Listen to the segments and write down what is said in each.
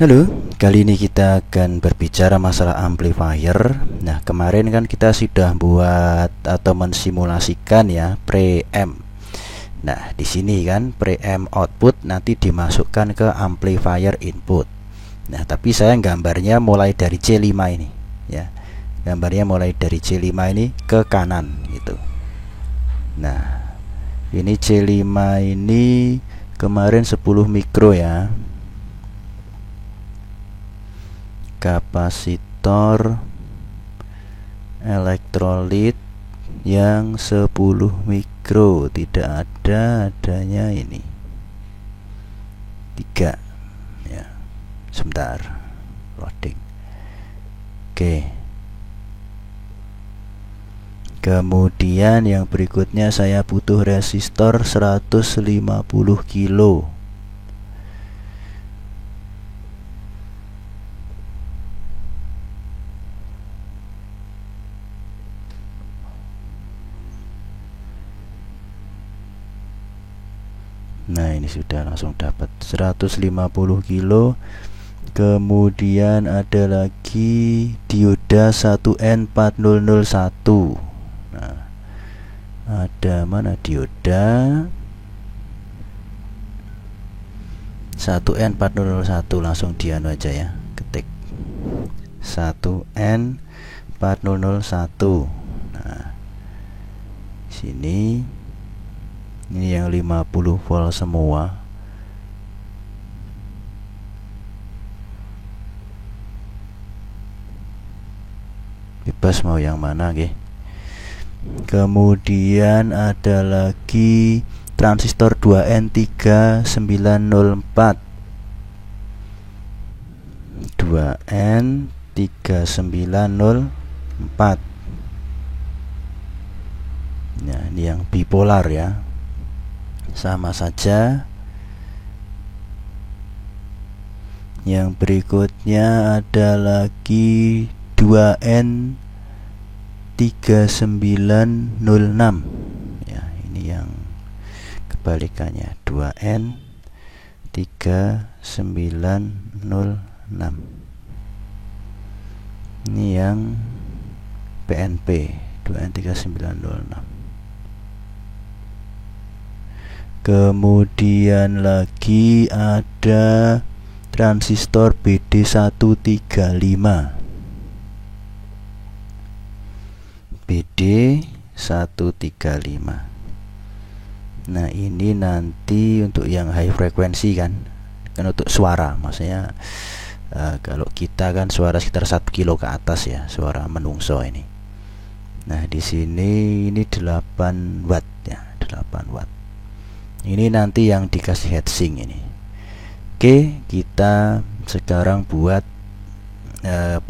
Halo, kali ini kita akan berbicara masalah amplifier. Nah, kemarin kan kita sudah buat atau mensimulasikan ya preamp. Nah, di sini kan preamp output nanti dimasukkan ke amplifier input. Nah, tapi saya gambarnya mulai dari C5 ini ya. Gambarnya mulai dari C5 ini ke kanan gitu. Nah, ini C5 ini kemarin 10 mikro ya. Kapasitor elektrolit yang 10 mikro, tidak adanya ini 3 ya. Sebentar, loading. Oke, kemudian yang berikutnya saya butuh resistor 150 kilo. Nah, ini sudah langsung dapat 150 kilo. Kemudian ada lagi dioda 1N4001. Nah, ada mana dioda 1N4001, langsung dianu aja ya, ketik 1N4001. Nah, sini ini yang 50 volt semua. Bebas mau yang mana, oke. Kemudian ada lagi transistor 2N3904. 2N3904. Nah, ini yang bipolar ya. Sama saja. Yang berikutnya ada lagi 2N3906 ya, ini yang kebalikannya, 2N3906. Ini yang PNP 2N3906. Kemudian lagi ada transistor BD135. BD135. Nah, ini nanti untuk yang high frekuensi kan untuk suara, maksudnya kalau kita kan suara sekitar 1 kilo ke atas ya, suara menungso ini. Nah, di sini ini 8 watt ya, 8 watt. Ini nanti yang dikasih heatsink ini. Oke, kita sekarang buat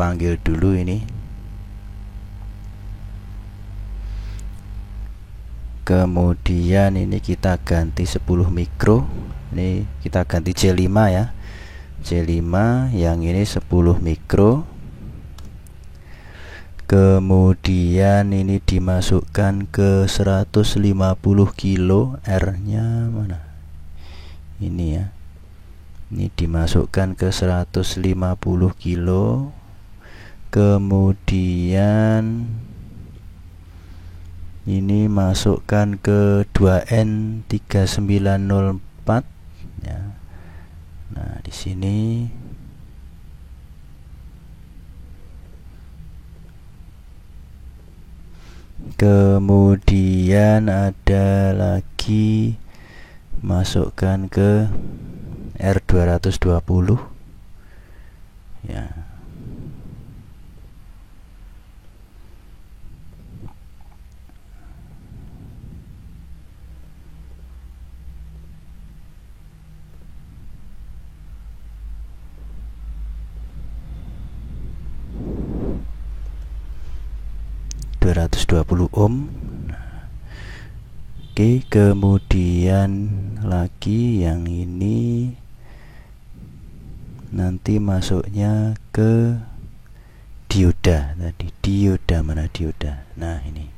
panggil dulu ini. Kemudian ini kita ganti 10 mikro. Ini kita ganti C5 ya. C5 yang ini 10 mikro. Kemudian ini dimasukkan ke 150 kilo. R-nya mana? Ini ya. Ini dimasukkan ke 150 kilo. Kemudian ini masukkan ke 2N3904 ya. Nah, di sini kemudian ada lagi masukkan ke R220 ya. Ohm. Oke, kemudian lagi yang ini nanti masuknya ke dioda tadi. Dioda mana dioda? Nah, ini.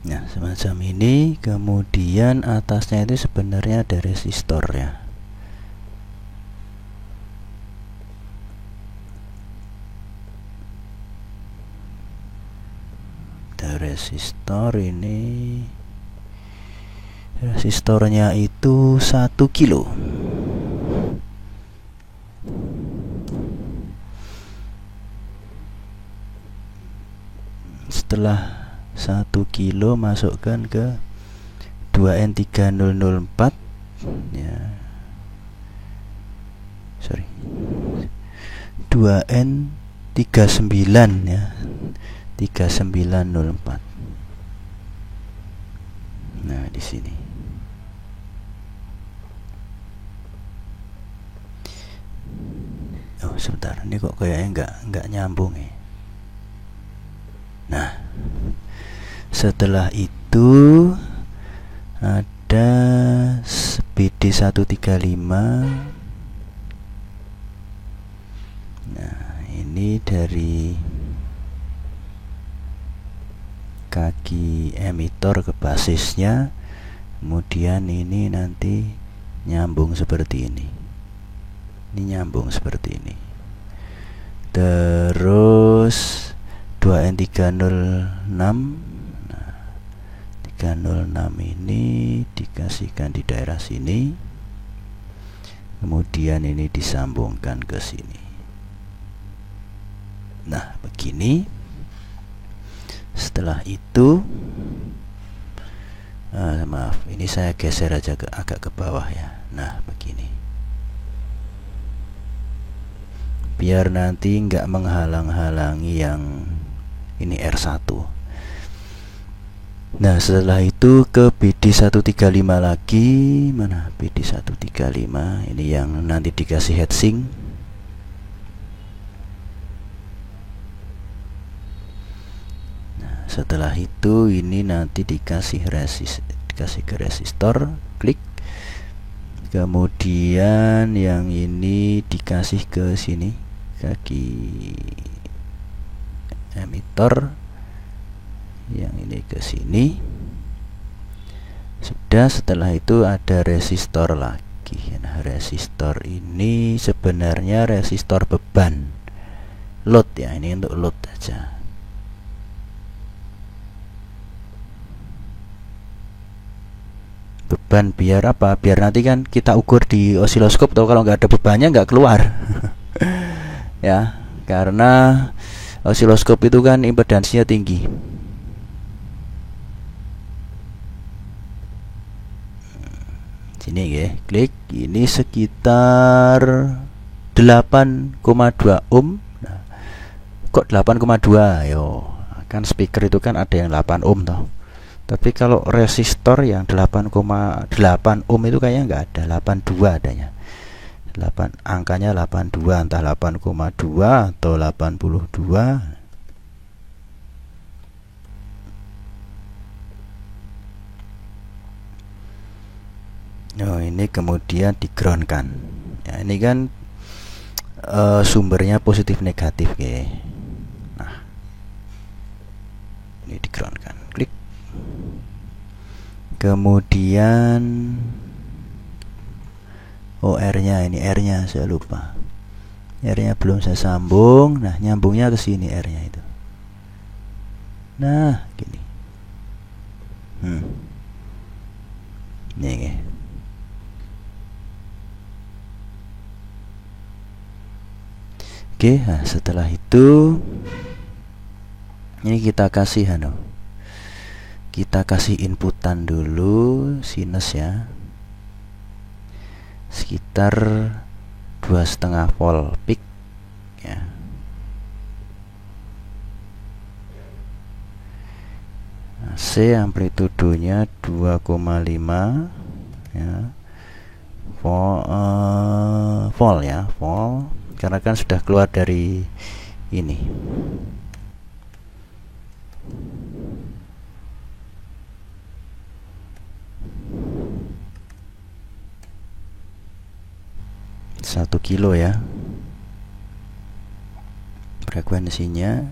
Nah, semacam ini. Kemudian atasnya itu sebenarnya ada resistor ya. Ada resistor ini. Resistornya itu 1 kilo. Setelah 1 kilo masukkan ke 2N3004 ya. 2N39 ya. 3904. Nah, di sini. Oh, sebentar. Ini kok kayaknya nggak nyambung ya. Nah, setelah itu ada BD135. Nah, ini dari kaki emitor ke basisnya. Kemudian ini nanti nyambung seperti ini. Ini nyambung seperti ini. Terus 2N306. Nah, 306 ini dikasihkan di daerah sini. Kemudian ini disambungkan ke sini. Nah, begini. Setelah itu maaf, ini saya geser aja agak ke bawah ya. Nah, begini. Biar nanti nggak menghalang-halangi yang ini R1. Nah, setelah itu ke BD135 lagi. Mana BD135? Ini yang nanti dikasih heatsink. Nah, setelah itu ini nanti dikasih ke resistor, klik. Kemudian yang ini dikasih ke sini, kaki emitor. Yang ini ke sini. Sudah, setelah itu ada resistor lagi. Nah, resistor ini sebenarnya resistor beban load ya, ini untuk load aja. Beban biar apa? Biar nanti kan kita ukur di osiloskop, atau kalau nggak ada bebannya nggak keluar. Ya, karena osiloskop itu kan impedansinya tinggi. Sini ya, klik. Ini sekitar 8,2 ohm. Nah, kok 8,2? Yo, kan speaker itu kan ada yang 8 ohm toh. Tapi kalau resistor yang 8,8 ohm itu kayaknya nggak ada, 82 adanya. 8 angkanya 82, entah 8,2 atau 82. Oh, ini kemudian di ground kan. Ya, ini kan sumbernya positif negatif ya. Nah, ini di ground kan. Klik. Kemudian R-nya, ini R-nya saya lupa. R-nya belum saya sambung. Nah, nyambungnya ke sini R-nya itu. Nah, gini. Nih ya. Oke, nah setelah itu ini kita kasih kita kasih inputan dulu sinus ya, sekitar 2,5 volt peak ya. C amplitudonya 2,5 ya, volt ya, volt, karena kan sudah keluar dari ini. Satu kilo ya frekuensinya.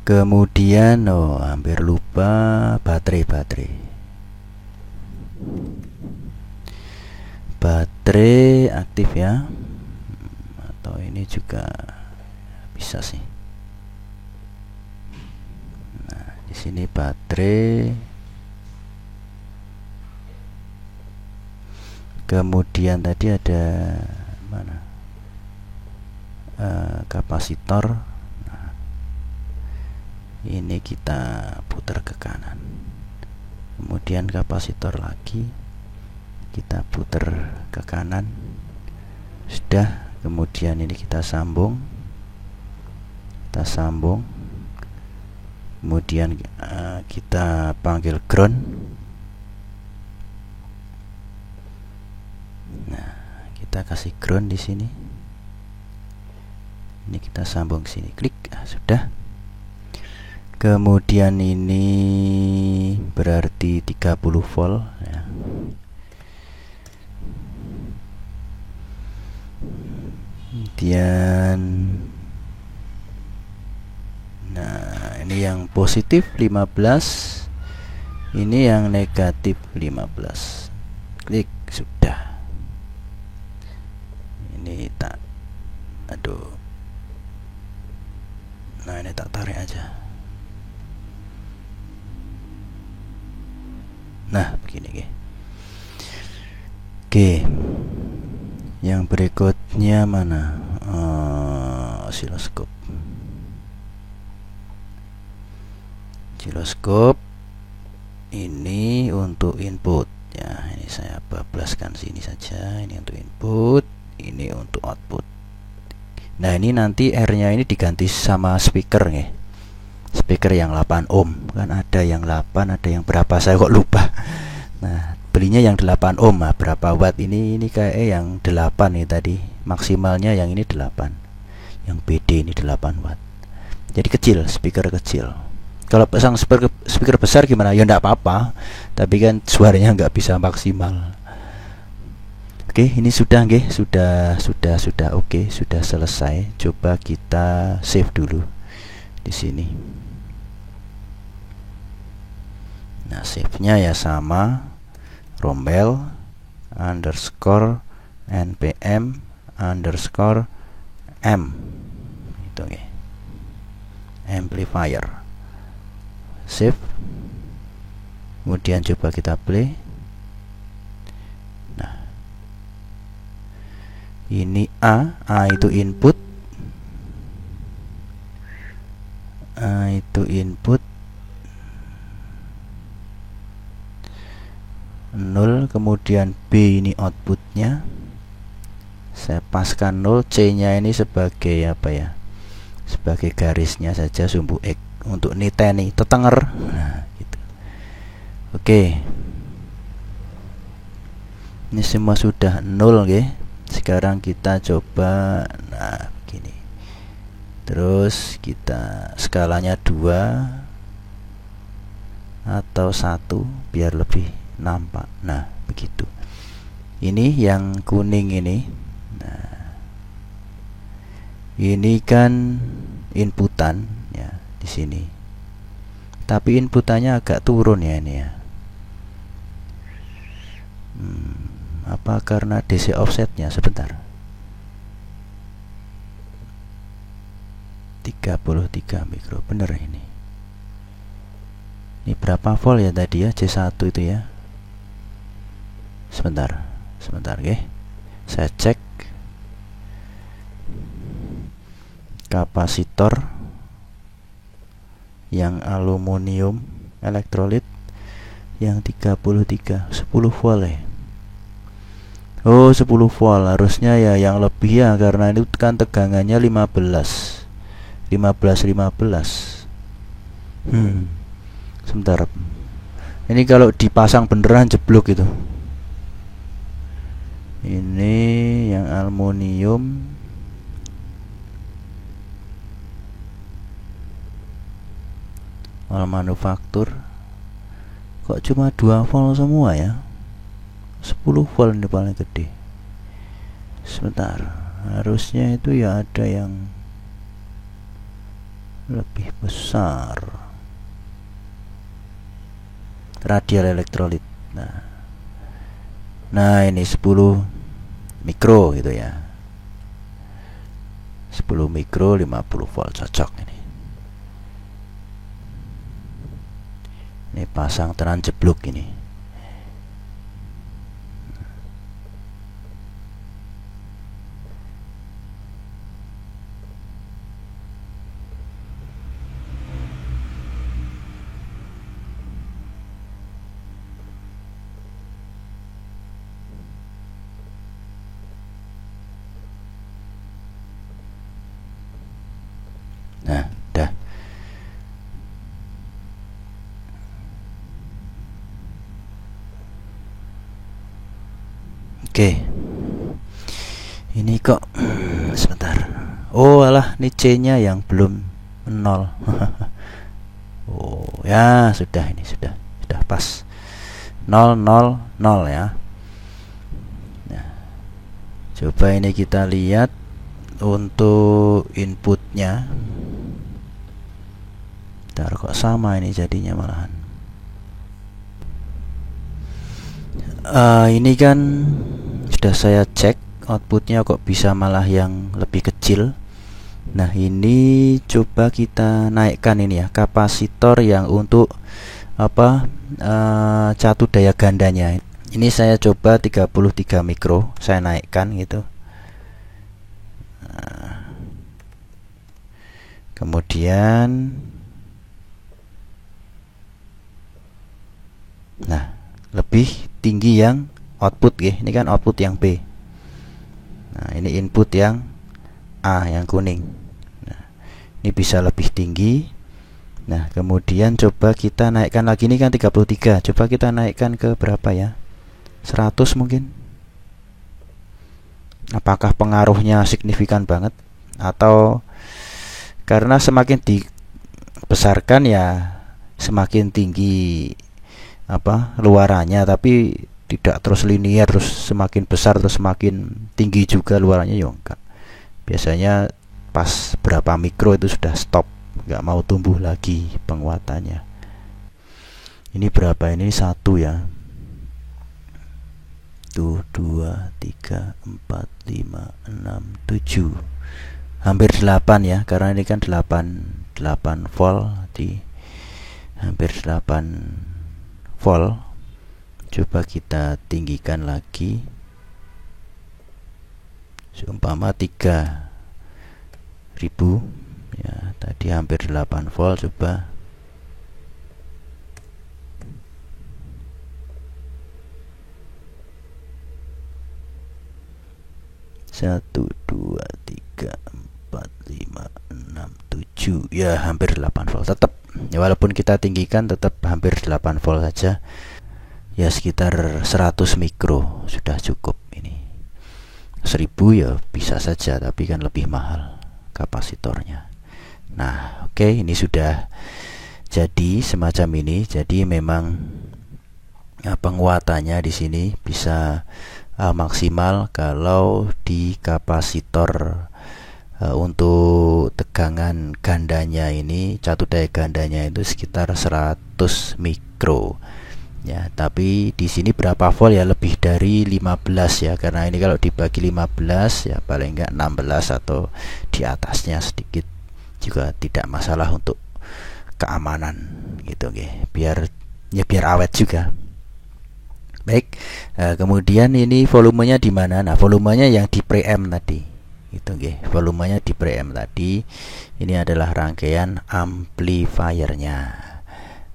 Kemudian hampir lupa, baterai aktif ya, atau ini juga bisa sih. Nah, di sini baterai. Kemudian tadi ada mana? Kapasitor. Nah, ini kita putar ke kanan. Kemudian kapasitor lagi kita putar ke kanan. Sudah. Kemudian ini kita sambung. Kemudian kita panggil ground. Nah, kita kasih ground di sini. Ini kita sambung ke sini, klik. Sudah. Kemudian ini berarti 30 volt ya. Kemudian nah, ini yang positif 15, ini yang negatif 15. Klik. Sudah. Ini tak, aduh, nah ini tak tarik aja. Nah begini. Oke, yang berikutnya mana? Osiloskop. Ini untuk input ya. Ini saya bablaskan sini saja. Ini untuk input, ini untuk output. Nah, ini nanti R-nya ini diganti sama speaker nih. Speaker yang 8 ohm. Kan ada yang 8, ada yang berapa, saya kok lupa. Nah, belinya yang 8 ohm. Nah, berapa watt ini kayak yang 8 nih tadi. Maksimalnya yang ini 8. Yang BD ini 8 watt. Jadi kecil, speaker kecil. Kalau pasang speaker besar gimana? Ya enggak apa-apa. Tapi kan suaranya nggak bisa maksimal. Oke, ini sudah nggih, sudah oke, sudah selesai. Coba kita save dulu di sini. Nah, save-nya ya sama, rombel underscore npm underscore m itu nggih, amplifier. Save. Kemudian coba kita play. Ini A itu input, input 0, kemudian B ini outputnya. Saya paskan 0, C nya ini sebagai apa ya, sebagai garisnya saja, sumbu X untuk niteni tetenger. Nah gitu. Oke, ini semua sudah 0 nggih. Sekarang kita coba, nah begini. Terus kita skalanya 2 atau 1 biar lebih nampak. Nah begitu. Ini yang kuning ini. Nah, ini kan inputan ya di sini. Tapi inputannya agak turun ya ini ya. Apa karena DC offsetnya? Sebentar. 33 mikro, bener ini. Ini berapa volt ya tadi ya, C1 itu ya. Sebentar nggih. Saya cek kapasitor yang aluminium elektrolit yang 33 10 volt ya. Oh 10 volt, harusnya ya yang lebih ya, karena itu kan tegangannya 15. Sebentar, ini kalau dipasang beneran jeblok itu. Ini yang aluminium manufaktur kok cuma 2 volt semua ya. 10 volt ini paling gede. Sebentar, harusnya itu ya ada yang lebih besar. Radial elektrolit. Nah ini 10 mikro gitu ya. 10 mikro 50 volt cocok ini. Ini pasang tenan jeblok ini. Nah, dah. Oke. Ini kok sebentar. Oh, alah, ini C-nya yang belum 0. Oh, ya, sudah ini sudah pas. 0 0 0 ya. Nah, coba ini kita lihat untuk inputnya. Bentar, kok sama ini jadinya malahan. Ini kan sudah saya cek outputnya kok bisa malah yang lebih kecil. Nah ini coba kita naikkan ini ya, kapasitor yang untuk apa catu daya gandanya. Ini saya coba 33 mikro, saya naikkan gitu. Kemudian lebih tinggi yang output ya. Ini kan output yang B. Nah, ini input yang A yang kuning. Nah, ini bisa lebih tinggi. Nah, kemudian coba kita naikkan lagi, ini kan 33. Coba kita naikkan ke berapa ya? 100 mungkin. Apakah pengaruhnya signifikan banget atau karena semakin dibesarkan ya semakin tinggi luarannya, tapi tidak terus linear, terus semakin besar terus semakin tinggi juga luarannya ya enggak. Biasanya pas berapa mikro itu sudah stop, enggak mau tumbuh lagi penguatannya. Ini berapa ini? 1 ya. Tuh 2 3 4 5 6 7. Hampir 8 ya, karena ini kan 8 volt di hampir 8 volt. Coba kita tinggikan lagi, seumpama 3000 ya, tadi hampir 8 volt. Coba satu dua tiga empat lima enam tujuh, ya hampir 8 volt tetap ya, walaupun kita tinggikan tetap hampir 8 volt saja ya, sekitar 100 mikro sudah cukup. Ini 1000 ya bisa saja, tapi kan lebih mahal kapasitornya. Nah oke, ini sudah jadi semacam ini. Jadi memang penguatannya di sini bisa maksimal kalau di kapasitor untuk tegangan gandanya ini, catu daya gandanya itu sekitar 100 mikro ya. Tapi di sini berapa volt ya, lebih dari 15 ya, karena ini kalau dibagi 15 ya paling enggak 16 atau di atasnya sedikit juga tidak masalah untuk keamanan gitu biar awet juga. Baik, kemudian ini volumenya di mana? Nah, volumenya yang di preamp tadi, itu volumenya di preamp tadi. Ini adalah rangkaian amplifiernya.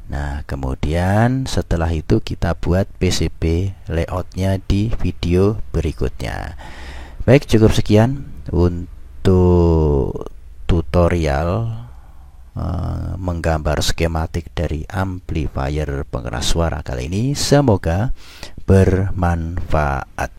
Nah, kemudian setelah itu kita buat PCB layoutnya di video berikutnya. Baik, cukup sekian untuk tutorial menggambar skematik dari amplifier pengeras suara kali ini. Semoga bermanfaat.